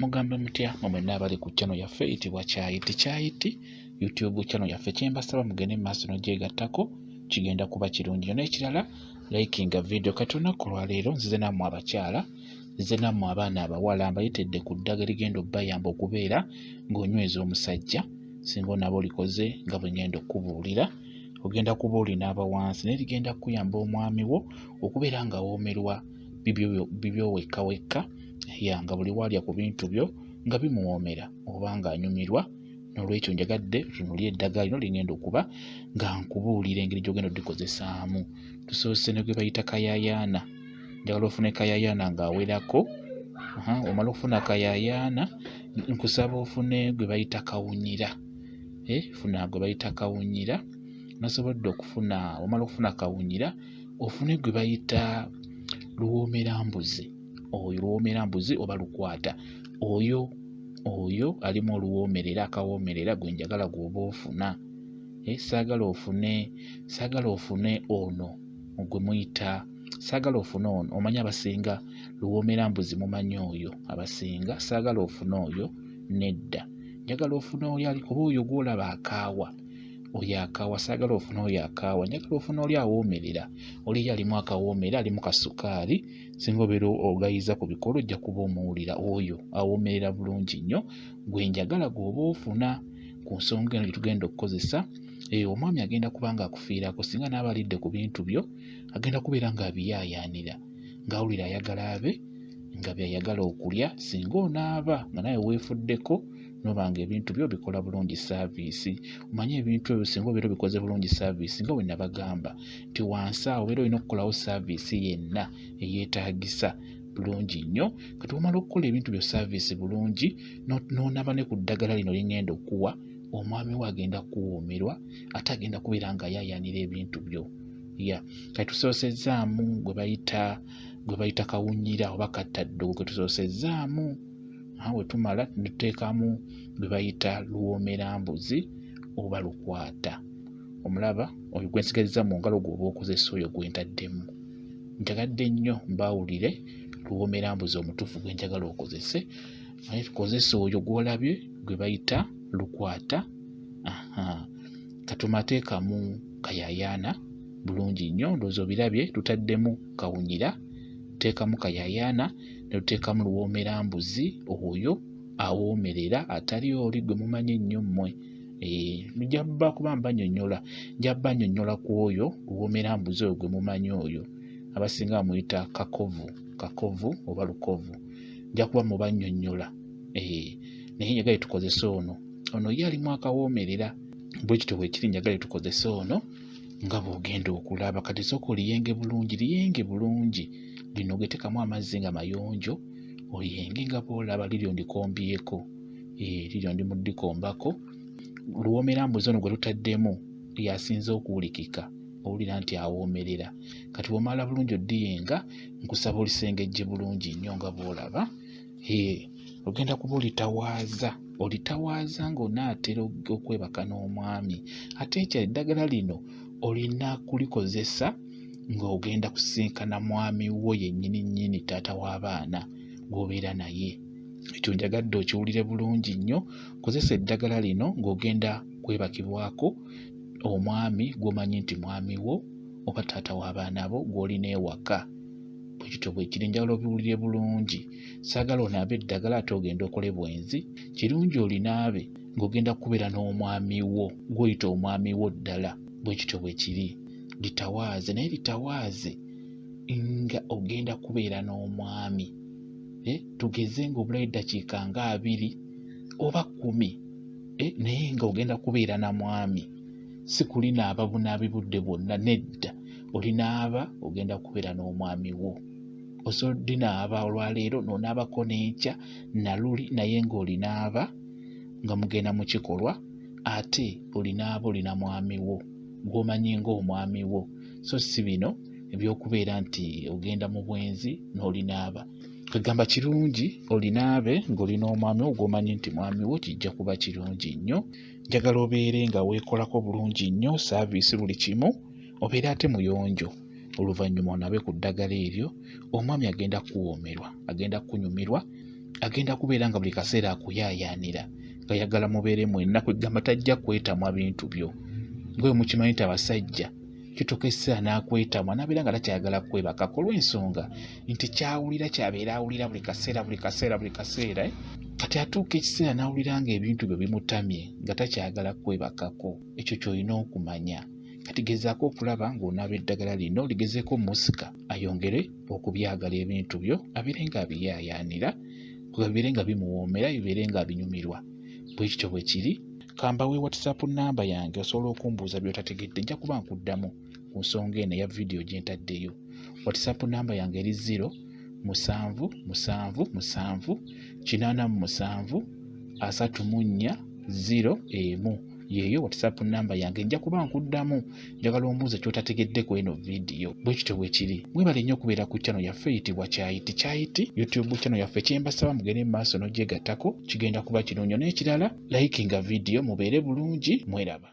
Mugamba mutya mwenna abali ku channel yaffe eyitibwa Kyayiti YouTube channel yaffe. Kyembasaba mugende maaso n'ogyegattako kigenda kuba kirungi. N'ekirala likinga video. Kati olunaku lwa leero nzize nammwe abakyala, nzize nammwe abaana abawala mbayitedde ku ddagala ligenda obbayamba okubeera ng'onyweza omusajja singa onaaba olikoze nga bwe ngenda okubuulira. Ogenda kuba olinaaba wansi naye ligenda kuyamba omwami wo okubeera nga awoomerwa bibyo wekka wekka nga buli waalya ku bintu byo nga bimuwoomera oba nga anyumirwa. N'olwekyo njagadde tunuulye eddagala lino ligenda okuba nga nkubuulira engeri gy'ogenda oddikozesaamu. Tusoose ne gwe bayita kayaayaana. Njagala ofune kayaayaana ng'awerako. Omala okufuna kayaayaana nkusaba ofune gwe bayita kawunyira. Funa gwe bayita kawunyira. Nasobodde okufuna, omala okufuna kawunyira ofune gwe bayita luwoomerambuzi. Oyo luwoomerambuzi oba lukwata. Oyo alimu oluwoomerera, akawoomerera gwe njagala gw'oba ofuna. Saagala ofune ono gwe muyita, saagala ofune ono. Omanyi abasinga luwoomerambuzi mumanyi oyo abasinga. Saagala ofune oyo, nedda. Njagala ofune oli ali kuba oyo gw'olaba akaawa. Oyo akaawa saagala ofune oyo akaawa. Njagala ofune oli awoomerera. Oli alimu akawoomerera, alimu kasukaali. Singa obeera ogayiza ku bikolo ojja kuba omuwulira. Oyo awoomerera bulungi nnyo gwe njagala gw'oba ofuna ku nsonga eno gye tugenda okukozesa. Omwami agenda kuba ng'akufiirako singa n'aba alidde ku bintu byo agenda kubeera ng'abiyaayaanira ng'awulira ayagala abe nga byayagala okulya singa onaaba nga nawe weefuddeko noba nga ebintu byo bikola bulungi saaviisi. Omanye ebintu ebyo singa obeera obikoze bulungi saaviisi nga bwe nabagamba nti wansi awo obeera olina okukolawo saaviisi yenna eyeetaagisa bulungi nnyo. Kati omala okukola ebintu byo saaviisi bulungi n'onaba ne ku ddagala lino lingenda okuwa, omwami we agenda kuwoomerwa ate agenda kubeera ng'ayaayaanira ebintu byo. Kati tusoosezaamu gwe bayita kawunyira oba kattaddogo ke tusoosezaamu. Bwe tumala tuteekamu gwe bayita luwoomerambuzi oba lukwata. Omulaba oyo gwe nsigazizza mu ngalo gw'oba okozesa oyo gwe ntaddemu. Njagadde nnyo mbaawulire luwoomerambuzi omutuufu gwe njagala okozese. Naye tukozese oyo gw'olabye gwe bayita lukwata. Katumateekamu kayaayaana bulungi nnyo. Ndowooza obirabye tutaddemu kawunyira, tuteekamu kayaayaana ne tuteekamu luwoomerambuzi oyo awoomerera atali oli gwe mumanyi ennyo mmwe. Njabba kuba mbanyonnyola ku oyo luwoomerambuzi oyo gwe mumanyi oyo abasinga bamuyita kakovu oba lukovu. Nja kuba mubannyonnyola. Naye njagala tukozese ono ye alimu akawoomerera. Bwe kityo bwe kiri njagala tukozese ono nga bw'ogenda okulaba. Kati sooka oliyenge bulungi. Lino ogeteekamu amazzi nga mayonjo oliyenge nga bw'olaba. Liryo ndikombyeko, liryo ndimudikombako. Luwoomerambuzi ono gwe tutaddemu yasinze okuwulikika, owulira nti awoomerera. Kati bw'omala bulungi oddiyenga nkusaba olisengejje bulungi nnyo nga bw'olaba. Ogenda kuba olitawaaza ng'onaatera okwebaka n'omwami. Ate ekyo eddagala lino olina kulikozesa ng'ogenda kusinkana mwami wo yennyini taata w'abaana gw'obeera naye. Ekyo njagadde okiwulire bulungi nnyo. Kozesa eddagala lino ng'ogenda kwebakibwako omwami gw'omanyi nti mwami wo oba taata w'abaana bo gw'olina ewaka. Bwe kityo bwe kiri njagala obiwulire bulungi. Saagala onaabe eddagala ate ogenda okole bwenzi. Kirungi olinaabe ng'ogenda kubeera n'omwami wo gw'oyita omwami wo ddala. Bwe kityo bwe kiri. Litawaaze naye litawaaze nga ogenda kubeera n'omwami. Tugeze ng'obulayo eddakiika nga 2 oba 10 naye ng'ogenda kubeera na mwami. Si kulinaaba bunaabi budde bwonna, nedda. Olinaaba ogenda kubeera n'omwami wo. Osobola oddinaaba olwaleero n'onaabako n'enkya naluli naye ng'olinaaba nga mugenda mu kikolwa ate olinaaba olina mwami wo gw'omanyi ng'omwami wo. So si bino eby'okubeera nti ogenda mu bwenzi n'olinaaba. Kagamba kirungi olinaabe ng'olina omwami wo gw'omanyi nti mwami wo, kijja kuba kirungi nnyo. Njagala obeere nga weekolako bulungi nnyo saaviisi buli kimu. Obeere ate muyonjo. Oluvannyuma onaabe ku ddagala eryo omwami agenda kuwoomerwa, agenda kunyumirwa agenda kubeera nga buli kaseera akuyaayaanira ng'ayagala mubeere mwenna kwegamba tajja kwetamwa bintu byo. Nga mukimanyi nti abasajja kituuka ekiseera n'akwetamwa n'abeera nga takyayagala kwebakako olw'ensonga nti kyawulira kyabeera awulira buli kaseera. Kati atuuka ekiseera n'awulira ng'ebintu byo bimutamye nga takyayagala kwebakako. Ekyo ky'olina okumanya. Kati gezaako okulaba ng'onaaba eddagala lino ligezeeko musika ayongere okubyagala ebintu byo abeere nga abiyaayaanira bibeere nga bimuwoomera bibeere nga binyumirwa. Bwe kityo bwe kiri. Kambawe WhatsApp namba yange osobola okumbuuza by'otategedde nja kuba nkuddamu ku nsonga eno ya vidiyo gye ntaddeyo. WhatsApp namba yange eri 077873401 yeeyo WhatsApp namba yange nja kuba nkuddamu njagala ombuuze ky'otategedde ku eno vidiyo. Bwe kityo bwe kiri. Mwebale nnyo okubeera ku channel yaffe eyitibwa Kyayiti YouTube channel yaffe. Kyembasaba mugende mu maaso n'ogyegattako kigenda kuba kirungi. N'ekirala likinga vidiyo mubeere bulungi mweraba.